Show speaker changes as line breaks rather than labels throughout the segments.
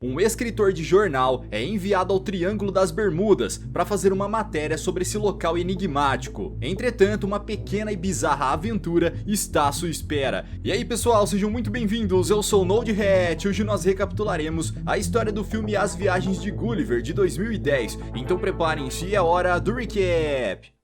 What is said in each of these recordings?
Um escritor de jornal é enviado ao Triângulo das Bermudas para fazer uma matéria sobre esse local enigmático. Entretanto, uma pequena e bizarra aventura está à sua espera. E aí pessoal, sejam muito bem-vindos, eu sou o NodeHat. Hoje nós recapitularemos a história do filme As Viagens de Gulliver de 2010. Então preparem-se, é hora do recap.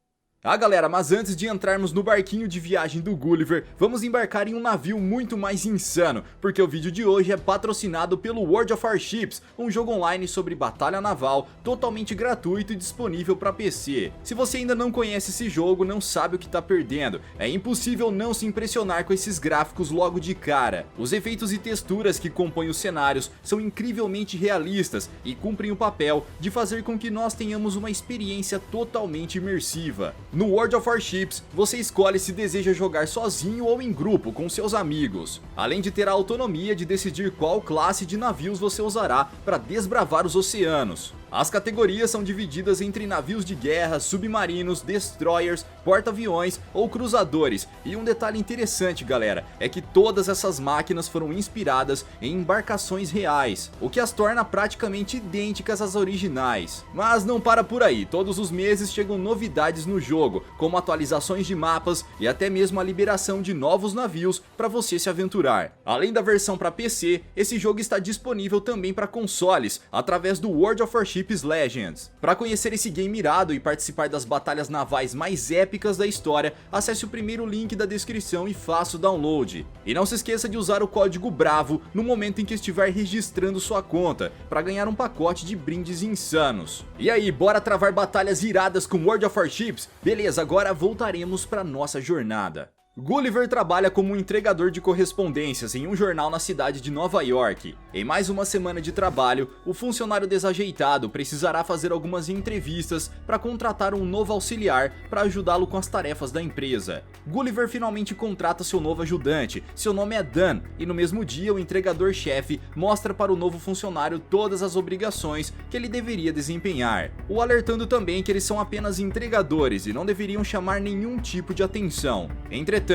Galera, mas antes de entrarmos no barquinho de viagem do Gulliver, vamos embarcar em um navio muito mais insano, porque o vídeo de hoje é patrocinado pelo World of Warships, um jogo online sobre batalha naval, totalmente gratuito e disponível para PC. Se você ainda não conhece esse jogo, não sabe o que tá perdendo, é impossível não se impressionar com esses gráficos logo de cara. Os efeitos e texturas que compõem os cenários são incrivelmente realistas e cumprem o papel de fazer com que nós tenhamos uma experiência totalmente imersiva. No World of Warships, você escolhe se deseja jogar sozinho ou em grupo com seus amigos, além de ter a autonomia de decidir qual classe de navios você usará para desbravar os oceanos. As categorias são divididas entre navios de guerra, submarinos, destroyers, porta-aviões ou cruzadores. E um detalhe interessante, galera, é que todas essas máquinas foram inspiradas em embarcações reais, o que as torna praticamente idênticas às originais. Mas não para por aí, todos os meses chegam novidades no jogo, como atualizações de mapas e até mesmo a liberação de novos navios para você se aventurar. Além da versão para PC, esse jogo está disponível também para consoles, através do World of Warships Legends. Para conhecer esse game irado e participar das batalhas navais mais épicas da história, acesse o primeiro link da descrição e faça o download. E não se esqueça de usar o código BRAVO no momento em que estiver registrando sua conta, para ganhar um pacote de brindes insanos. E aí, bora travar batalhas iradas com World of Warships? Beleza, agora voltaremos para nossa jornada. Gulliver trabalha como um entregador de correspondências em um jornal na cidade de Nova York. Em mais uma semana de trabalho, o funcionário desajeitado precisará fazer algumas entrevistas para contratar um novo auxiliar para ajudá-lo com as tarefas da empresa. Gulliver finalmente contrata seu novo ajudante, seu nome é Dan, e no mesmo dia o entregador-chefe mostra para o novo funcionário todas as obrigações que ele deveria desempenhar, o alertando também que eles são apenas entregadores e não deveriam chamar nenhum tipo de atenção. Entretanto,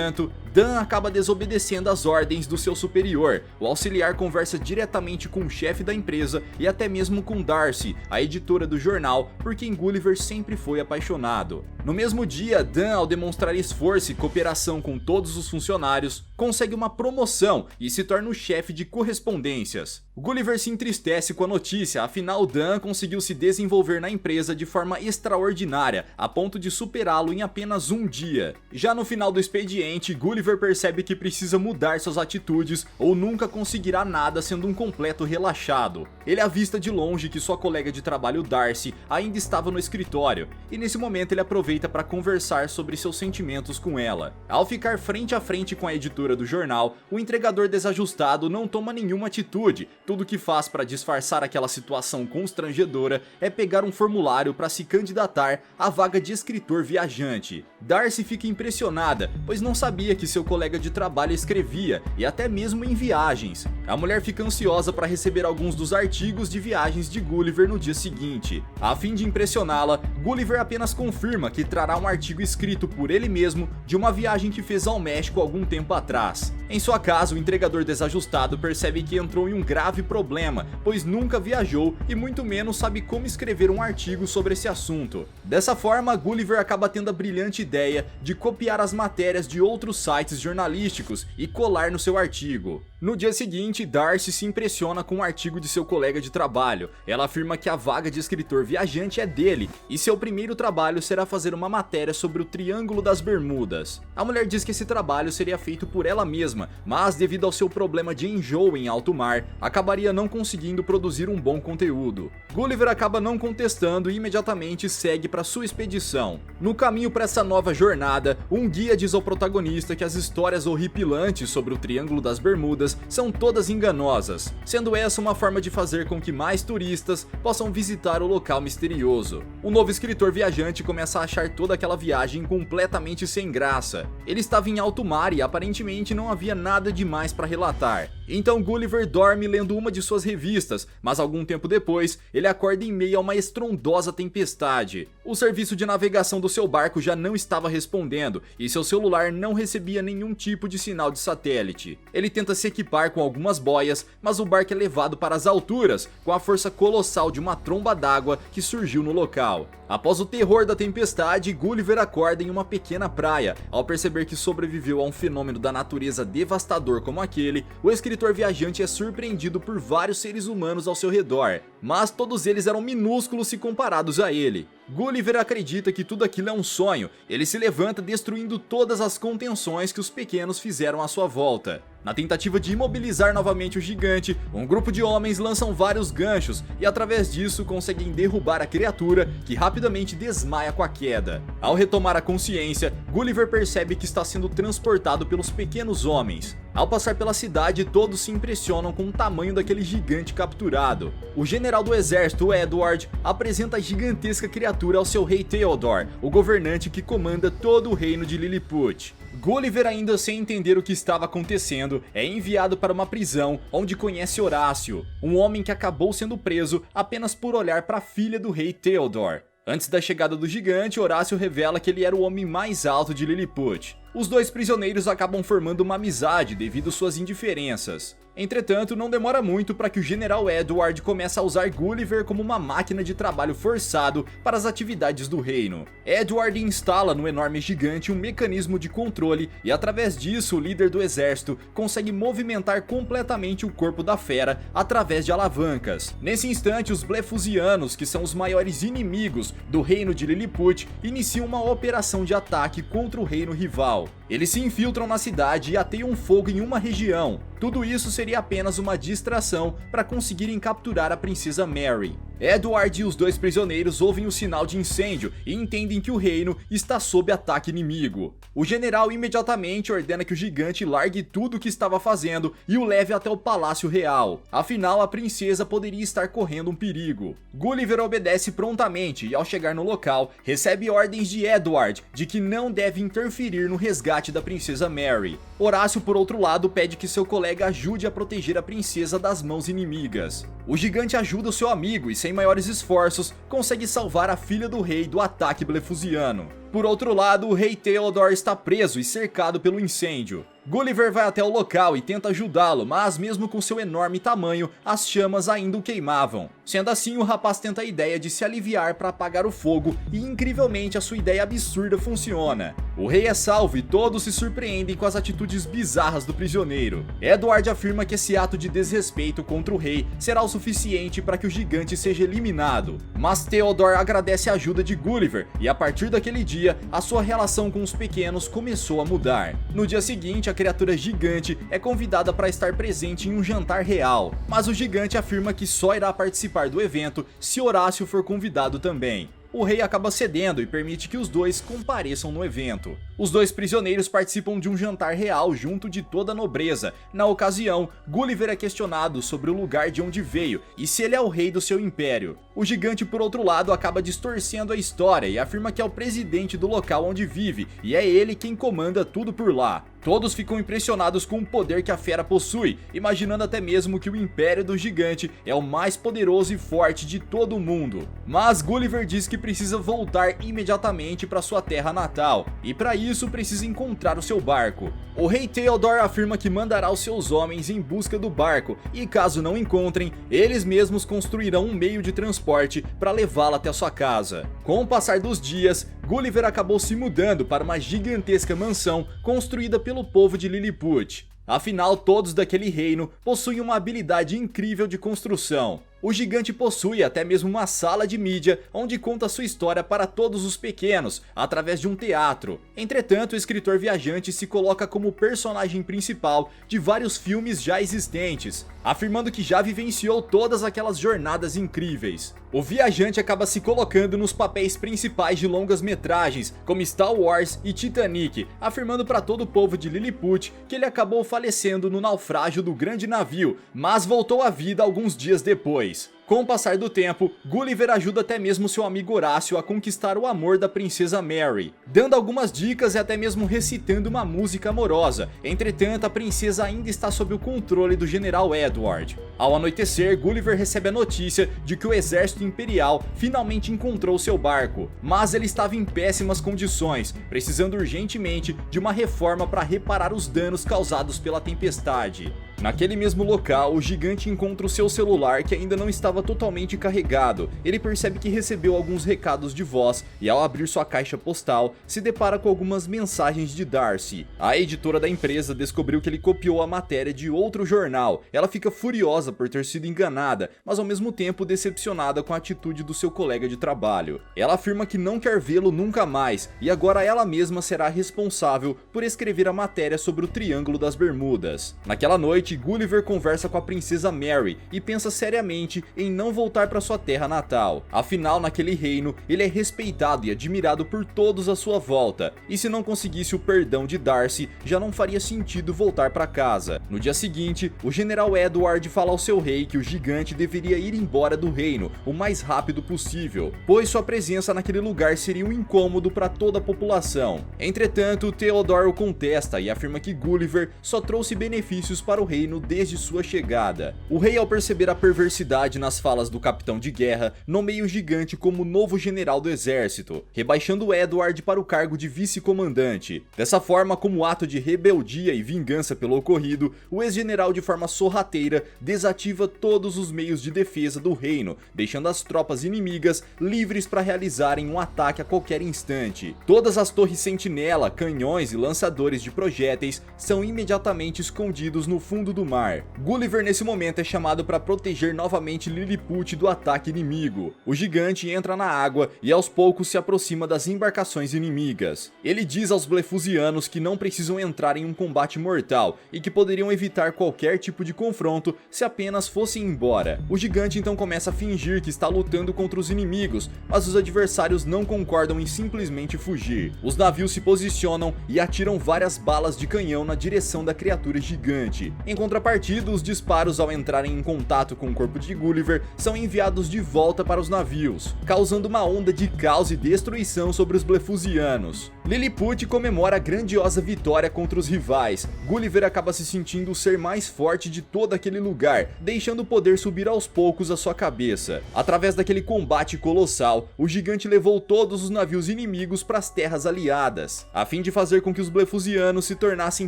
Dan acaba desobedecendo as ordens do seu superior. O auxiliar conversa diretamente com o chefe da empresa e até mesmo com Darcy, a editora do jornal, por quem Gulliver sempre foi apaixonado. No mesmo dia, Dan, ao demonstrar esforço e cooperação com todos os funcionários, consegue uma promoção e se torna o chefe de correspondências. Gulliver se entristece com a notícia, afinal Dan conseguiu se desenvolver na empresa de forma extraordinária, a ponto de superá-lo em apenas um dia. Já no final do expediente, Gulliver percebe que precisa mudar suas atitudes ou nunca conseguirá nada sendo um completo relaxado. Ele avista de longe que sua colega de trabalho Darcy ainda estava no escritório, e nesse momento ele aproveita para conversar sobre seus sentimentos com ela. Ao ficar frente a frente com a editora do jornal, o entregador desajustado não toma nenhuma atitude. Tudo que faz para disfarçar aquela situação constrangedora é pegar um formulário para se candidatar à vaga de escritor viajante. Darcy fica impressionada, pois não sabia que seu colega de trabalho escrevia, e até mesmo em viagens. A mulher fica ansiosa para receber alguns dos artigos de viagens de Gulliver no dia seguinte. A fim de impressioná-la, Gulliver apenas confirma que trará um artigo escrito por ele mesmo de uma viagem que fez ao México algum tempo atrás. Em sua casa, o entregador desajustado percebe que entrou em um grave problema, pois nunca viajou e muito menos sabe como escrever um artigo sobre esse assunto. Dessa forma, Gulliver acaba tendo a brilhante ideia de copiar as matérias de outros sites jornalísticos e colar no seu artigo. No dia seguinte, Darcy se impressiona com o artigo de seu colega de trabalho. Ela afirma que a vaga de escritor viajante é dele, e seu primeiro trabalho será fazer uma matéria sobre o Triângulo das Bermudas. A mulher diz que esse trabalho seria feito por ela mesma, mas devido ao seu problema de enjoo em alto mar, acabaria não conseguindo produzir um bom conteúdo. Gulliver acaba não contestando e imediatamente segue para sua expedição. No caminho para essa nova jornada, um guia diz ao protagonista que as histórias horripilantes sobre o Triângulo das Bermudas são todas enganosas, sendo essa uma forma de fazer com que mais turistas possam visitar o local misterioso. O novo escritor viajante começa a achar toda aquela viagem completamente sem graça. Ele estava em alto mar e aparentemente não havia nada demais para relatar. Então Gulliver dorme lendo uma de suas revistas, mas algum tempo depois, ele acorda em meio a uma estrondosa tempestade. O serviço de navegação do seu barco já não estava respondendo, e seu celular não recebia nenhum tipo de sinal de satélite. Ele tenta se equipar com algumas boias, mas o barco é levado para as alturas, com a força colossal de uma tromba d'água que surgiu no local. Após o terror da tempestade, Gulliver acorda em uma pequena praia. Ao perceber que sobreviveu a um fenômeno da natureza devastador como aquele, o escritor viajante é surpreendido por vários seres humanos ao seu redor, mas todos eles eram minúsculos se comparados a ele. Gulliver acredita que tudo aquilo é um sonho. Ele se levanta destruindo todas as contenções que os pequenos fizeram à sua volta. Na tentativa de imobilizar novamente o gigante, um grupo de homens lançam vários ganchos e através disso conseguem derrubar a criatura, que rapidamente desmaia com a queda. Ao retomar a consciência, Gulliver percebe que está sendo transportado pelos pequenos homens. Ao passar pela cidade, todos se impressionam com o tamanho daquele gigante capturado. O general do exército, Edward, apresenta a gigantesca criatura ao seu rei Theodore, o governante que comanda todo o reino de Lilliput. Gulliver, ainda sem entender o que estava acontecendo, é enviado para uma prisão onde conhece Horácio, um homem que acabou sendo preso apenas por olhar para a filha do rei Theodore. Antes da chegada do gigante, Horácio revela que ele era o homem mais alto de Lilliput. Os dois prisioneiros acabam formando uma amizade devido suas indiferenças. Entretanto, não demora muito para que o general Edward comece a usar Gulliver como uma máquina de trabalho forçado para as atividades do reino. Edward instala no enorme gigante um mecanismo de controle e através disso o líder do exército consegue movimentar completamente o corpo da fera através de alavancas. Nesse instante, os Blefusianos, que são os maiores inimigos do reino de Lilliput, iniciam uma operação de ataque contra o reino rival. Eles se infiltram na cidade e ateiam fogo em uma região. Tudo isso seria apenas uma distração para conseguirem capturar a princesa Mary. Edward e os dois prisioneiros ouvem o sinal de incêndio e entendem que o reino está sob ataque inimigo. O general imediatamente ordena que o gigante largue tudo o que estava fazendo e o leve até o palácio real. Afinal, a princesa poderia estar correndo um perigo. Gulliver obedece prontamente e, ao chegar no local, recebe ordens de Edward de que não deve interferir no resgate da princesa Mary. Horácio, por outro lado, pede que seu colega ajude a proteger a princesa das mãos inimigas. O gigante ajuda o seu amigo e, sem maiores esforços, consegue salvar a filha do rei do ataque blefusiano. Por outro lado, o rei Theodore está preso e cercado pelo incêndio. Gulliver vai até o local e tenta ajudá-lo, mas mesmo com seu enorme tamanho, as chamas ainda o queimavam. Sendo assim, o rapaz tenta a ideia de se aliviar para apagar o fogo e, incrivelmente, a sua ideia absurda funciona. O rei é salvo e todos se surpreendem com as atitudes bizarras do prisioneiro. Edward afirma que esse ato de desrespeito contra o rei será o suficiente para que o gigante seja eliminado. Mas Theodore agradece a ajuda de Gulliver e, a partir daquele dia, a sua relação com os pequenos começou a mudar. No dia seguinte, a criatura gigante é convidada para estar presente em um jantar real, mas o gigante afirma que só irá participar do evento se Horácio for convidado também. O rei acaba cedendo e permite que os dois compareçam no evento. Os dois prisioneiros participam de um jantar real junto de toda a nobreza. Na ocasião, Gulliver é questionado sobre o lugar de onde veio e se ele é o rei do seu império. O gigante, por outro lado, acaba distorcendo a história e afirma que é o presidente do local onde vive e é ele quem comanda tudo por lá. Todos ficam impressionados com o poder que a fera possui, imaginando até mesmo que o Império do Gigante é o mais poderoso e forte de todo o mundo. Mas Gulliver diz que precisa voltar imediatamente para sua terra natal, e para isso precisa encontrar o seu barco. O rei Theodore afirma que mandará os seus homens em busca do barco, e caso não encontrem, eles mesmos construirão um meio de transporte para levá-lo até sua casa. Com o passar dos dias, Gulliver acabou se mudando para uma gigantesca mansão construída pelo povo de Lilliput. Afinal, todos daquele reino possuem uma habilidade incrível de construção. O gigante possui até mesmo uma sala de mídia onde conta sua história para todos os pequenos, através de um teatro. Entretanto, o escritor viajante se coloca como personagem principal de vários filmes já existentes, afirmando que já vivenciou todas aquelas jornadas incríveis. O viajante acaba se colocando nos papéis principais de longas metragens, como Star Wars e Titanic, afirmando para todo o povo de Lilliput que ele acabou falecendo no naufrágio do grande navio, mas voltou à vida alguns dias depois. Com o passar do tempo, Gulliver ajuda até mesmo seu amigo Horácio a conquistar o amor da princesa Mary, dando algumas dicas e até mesmo recitando uma música amorosa. Entretanto, a princesa ainda está sob o controle do general Edward. Ao anoitecer, Gulliver recebe a notícia de que o exército imperial finalmente encontrou seu barco, mas ele estava em péssimas condições, precisando urgentemente de uma reforma para reparar os danos causados pela tempestade. Naquele mesmo local, o gigante encontra o seu celular que ainda não estava totalmente carregado. Ele percebe que recebeu alguns recados de voz e, ao abrir sua caixa postal, se depara com algumas mensagens de Darcy. A editora da empresa descobriu que ele copiou a matéria de outro jornal. Ela fica furiosa por ter sido enganada, mas ao mesmo tempo decepcionada com a atitude do seu colega de trabalho. Ela afirma que não quer vê-lo nunca mais e agora ela mesma será responsável por escrever a matéria sobre o Triângulo das Bermudas. Naquela noite, Gulliver conversa com a princesa Mary e pensa seriamente em não voltar para sua terra natal. Afinal, naquele reino, ele é respeitado e admirado por todos à sua volta, e se não conseguisse o perdão de Darcy, já não faria sentido voltar para casa. No dia seguinte, o general Edward fala ao seu rei que o gigante deveria ir embora do reino o mais rápido possível, pois sua presença naquele lugar seria um incômodo para toda a população. Entretanto, Theodore o contesta e afirma que Gulliver só trouxe benefícios para o reino desde sua chegada. O rei, ao perceber a perversidade nas falas do capitão de guerra, nomeia o gigante como novo general do exército, rebaixando Edward para o cargo de vice-comandante. Dessa forma, como ato de rebeldia e vingança pelo ocorrido, o ex-general, de forma sorrateira, desativa todos os meios de defesa do reino, deixando as tropas inimigas livres para realizarem um ataque a qualquer instante. Todas as torres sentinela, canhões e lançadores de projéteis são imediatamente escondidos no fundo do mar. Gulliver nesse momento é chamado para proteger novamente Lilliput do ataque inimigo. O gigante entra na água e aos poucos se aproxima das embarcações inimigas. Ele diz aos Blefusianos que não precisam entrar em um combate mortal e que poderiam evitar qualquer tipo de confronto se apenas fossem embora. O gigante então começa a fingir que está lutando contra os inimigos, mas os adversários não concordam em simplesmente fugir. Os navios se posicionam e atiram várias balas de canhão na direção da criatura gigante. Em contrapartida, os disparos, ao entrarem em contato com o corpo de Gulliver, são enviados de volta para os navios, causando uma onda de caos e destruição sobre os Blefusianos. Lilliput comemora a grandiosa vitória contra os rivais. Gulliver acaba se sentindo o ser mais forte de todo aquele lugar, deixando o poder subir aos poucos à sua cabeça. Através daquele combate colossal, o gigante levou todos os navios inimigos para as terras aliadas, a fim de fazer com que os Blefusianos se tornassem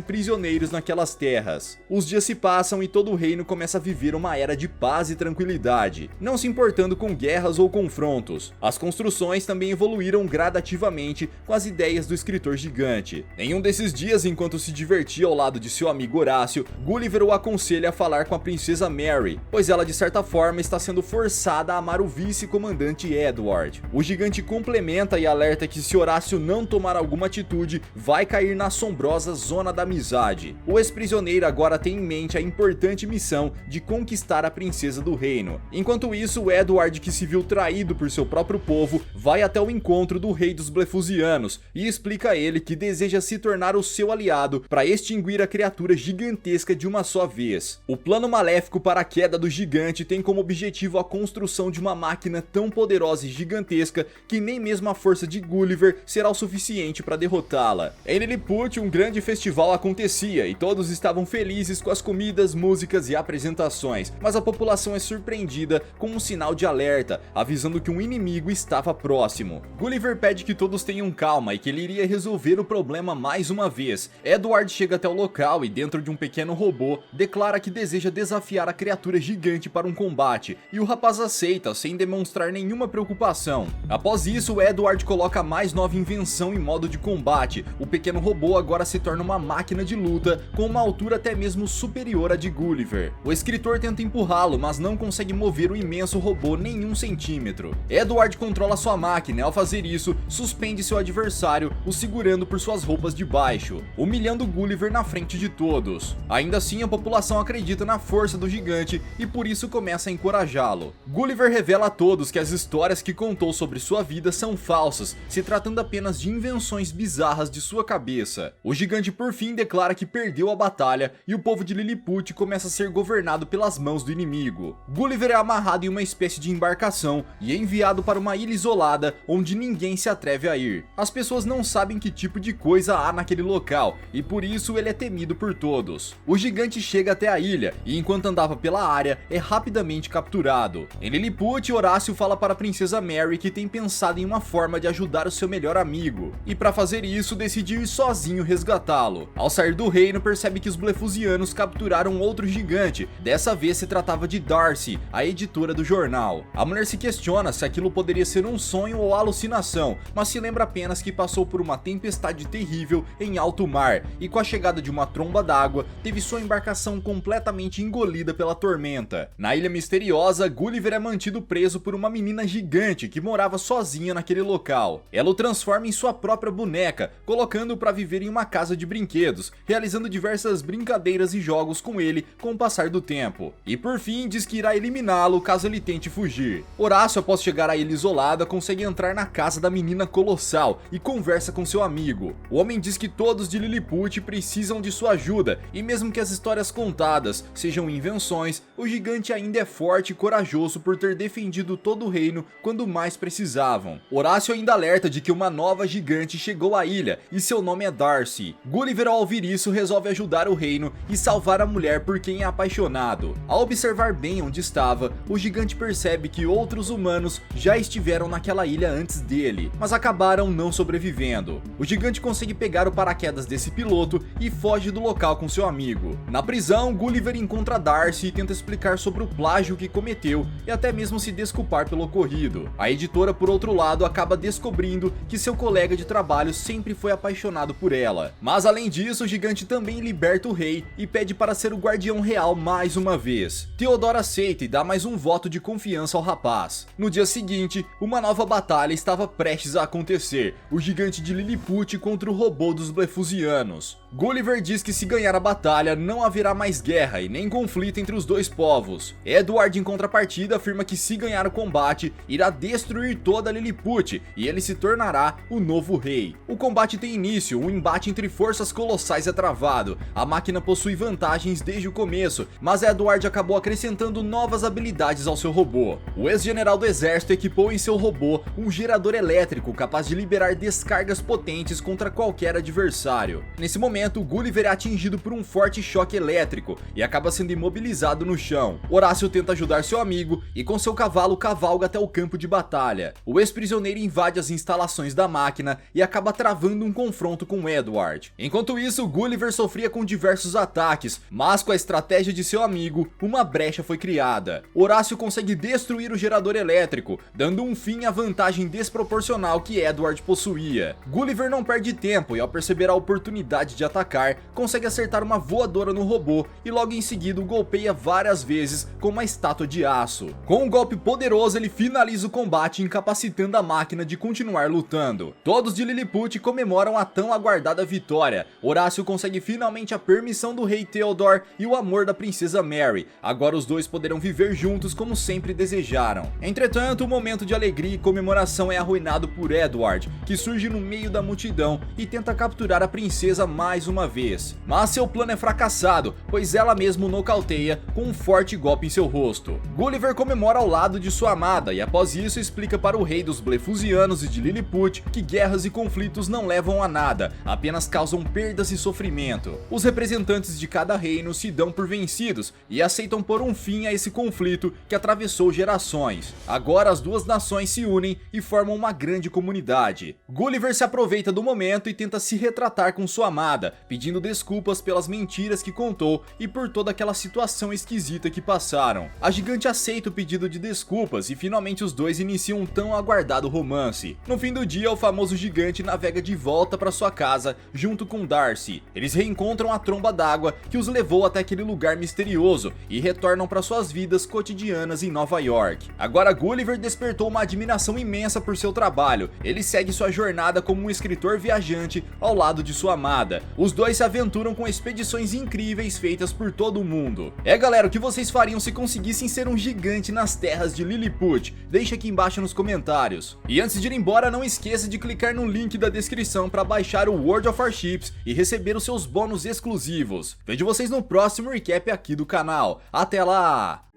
prisioneiros naquelas terras. Os dias se passam e todo o reino começa a viver uma era de paz e tranquilidade, não se importando com guerras ou confrontos. As construções também evoluíram gradativamente com as ideias do escritor gigante. Em um desses dias, enquanto se divertia ao lado de seu amigo Horácio, Gulliver o aconselha a falar com a princesa Mary, pois ela de certa forma está sendo forçada a amar o vice-comandante Edward. O gigante complementa e alerta que se Horácio não tomar alguma atitude, vai cair na assombrosa zona da amizade. O ex-prisioneiro agora tem em mente a importante missão de conquistar a princesa do reino. Enquanto isso, Edward, que se viu traído por seu próprio povo, vai até o encontro do rei dos Blefusianos e explica a ele que deseja se tornar o seu aliado para extinguir a criatura gigantesca de uma só vez. O plano maléfico para a queda do gigante tem como objetivo a construção de uma máquina tão poderosa e gigantesca que nem mesmo a força de Gulliver será o suficiente para derrotá-la. Em Lilliput, um grande festival acontecia e todos estavam felizes com as comidas, músicas e apresentações, mas a população é surpreendida com um sinal de alerta, avisando que um inimigo estava próximo. Gulliver pede que todos tenham calma e que ele iria resolver o problema mais uma vez. Edward chega até o local e, dentro de um pequeno robô, declara que deseja desafiar a criatura gigante para um combate, e o rapaz aceita sem demonstrar nenhuma preocupação. Após isso, Edward coloca a mais nova invenção em modo de combate. O pequeno robô agora se torna uma máquina de luta com uma altura até mesmo superior à de Gulliver. O escritor tenta empurrá-lo, mas não consegue mover o imenso robô nem um centímetro. Edward controla sua máquina e, ao fazer isso, suspende seu adversário, o segurando por suas roupas de baixo, humilhando Gulliver na frente de todos. Ainda assim, a população acredita na força do gigante e por isso começa a encorajá-lo. Gulliver revela a todos que as histórias que contou sobre sua vida são falsas, se tratando apenas de invenções bizarras de sua cabeça. O gigante por fim declara que perdeu a batalha e o povo de Lilliput começa a ser governado pelas mãos do inimigo. Gulliver Gulliver é amarrado em uma espécie de embarcação e é enviado para uma ilha isolada onde ninguém se atreve a ir. As pessoas não sabem que tipo de coisa há naquele local e por isso ele é temido por todos. O gigante chega até a ilha e enquanto andava pela área é rapidamente capturado. Em Lilliput, Horácio fala para a princesa Mary que tem pensado em uma forma de ajudar o seu melhor amigo e para fazer isso decide ir sozinho resgatá-lo. Ao sair do reino percebe que os Blefusianos capturaram outro gigante, dessa vez se tratava de Darcy, a editora do jornal. A mulher se questiona se aquilo poderia ser um sonho ou alucinação, mas se lembra apenas que passou por uma tempestade terrível em alto mar e com a chegada de uma tromba d'água teve sua embarcação completamente engolida pela tormenta. Na ilha misteriosa, Gulliver é mantido preso por uma menina gigante que morava sozinha naquele local. Ela o transforma em sua própria boneca, colocando-o para viver em uma casa de brinquedos, realizando diversas brincadeiras e jogos com ele com o passar do tempo. E por fim diz que irá eliminá-lo caso ele tente fugir. Horácio, após chegar à ilha isolada, consegue entrar na casa da menina colossal e conversa com seu amigo. O homem diz que todos de Lilliput precisam de sua ajuda e mesmo que as histórias contadas sejam invenções, o gigante ainda é forte e corajoso por ter defendido todo o reino quando mais precisavam. Horácio ainda alerta de que uma nova gigante chegou à ilha e seu nome é Darcy. Gulliver, ao ouvir isso, resolve ajudar o reino e salvar a mulher por quem é apaixonado. Ao observar bem onde estava, o gigante percebe que outros humanos já estiveram naquela ilha antes dele, mas acabaram não sobrevivendo. O gigante consegue pegar o paraquedas desse piloto e foge do local com seu amigo. Na prisão, Gulliver encontra Darcy e tenta explicar sobre o plágio que cometeu e até mesmo se desculpar pelo ocorrido. A editora, por outro lado, acaba descobrindo que seu colega de trabalho sempre foi apaixonado por ela. Mas além disso, o gigante também liberta o rei e pede para ser o guardião real mais uma vez. Theodore aceita e dá mais um voto de confiança ao rapaz. No dia seguinte, uma nova batalha estava prestes a acontecer, o gigante de Lilliput contra o robô dos Blefusianos. Gulliver diz que se ganhar a batalha não haverá mais guerra e nem conflito entre os dois povos. Edward, em contrapartida, afirma que se ganhar o combate, irá destruir toda Lilliput e ele se tornará o novo rei. O combate tem início, um embate entre forças colossais é travado. A máquina possui vantagens desde o começo, mas Edward acabou acrescentando novas habilidades ao seu robô. O ex-general do exército equipou em seu robô um gerador elétrico capaz de liberar descargas potentes contra qualquer adversário. Nesse momento, Gulliver é atingido por um forte choque elétrico e acaba sendo imobilizado no chão. Horácio tenta ajudar seu amigo e com seu cavalo cavalga até o campo de batalha. O ex-prisioneiro invade as instalações da máquina e acaba travando um confronto com Edward. Enquanto isso, Gulliver sofria com diversos ataques, mas com a estratégia de seu amigo, uma brecha foi criada. Horácio consegue destruir o gerador elétrico, dando um fim à vantagem desproporcional que Edward possuía. Gulliver não perde tempo e ao perceber a oportunidade de atacar, consegue acertar uma voadora no robô e logo em seguida o golpeia várias vezes com uma estátua de aço. Com um golpe poderoso, ele finaliza o combate, incapacitando a máquina de continuar lutando. Todos de Lilliput comemoram a tão aguardada vitória. Horácio consegue finalmente a permissão do rei Theodore e o amor da princesa Mary. Agora os dois poderão viver juntos como sempre desejaram. Entretanto, o momento de alegria e comemoração é arruinado por Edward, que surge no meio da multidão e tenta capturar a princesa mais uma vez. Mas seu plano é fracassado, pois ela mesma o nocauteia com um forte golpe em seu rosto. Gulliver comemora ao lado de sua amada e após isso explica para o rei dos Blefusianos e de Lilliput que guerras e conflitos não levam a nada, apenas causam perdas e sofrimento. Os representantes de cada reino se dão por vencidos e aceitam pôr um fim a esse conflito que atravessou gerações. Agora as duas nações se unem e formam uma grande comunidade. Gulliver se aproveita do momento e tenta se retratar com sua amada, pedindo desculpas pelas mentiras que contou e por toda aquela situação esquisita que passaram. A gigante aceita o pedido de desculpas e finalmente os dois iniciam um tão aguardado romance. No fim do dia, o famoso gigante navega de volta para sua casa junto com Darcy. Eles reencontram a tromba d'água que os levou até aquele lugar misterioso e retornam para suas vidas cotidianas em Nova York. Agora Gulliver despertou uma admiração imensa por seu trabalho. Ele segue sua jornada como um escritor viajante ao lado de sua amada. Os dois se aventuram com expedições incríveis feitas por todo o mundo. Galera, o que vocês fariam se conseguissem ser um gigante nas terras de Lilliput? Deixa aqui embaixo nos comentários. E antes de ir embora, não esqueça de clicar no link da descrição para baixar o World of Warships e receber os seus bônus exclusivos. Vejo vocês no próximo recap aqui do canal. Até lá!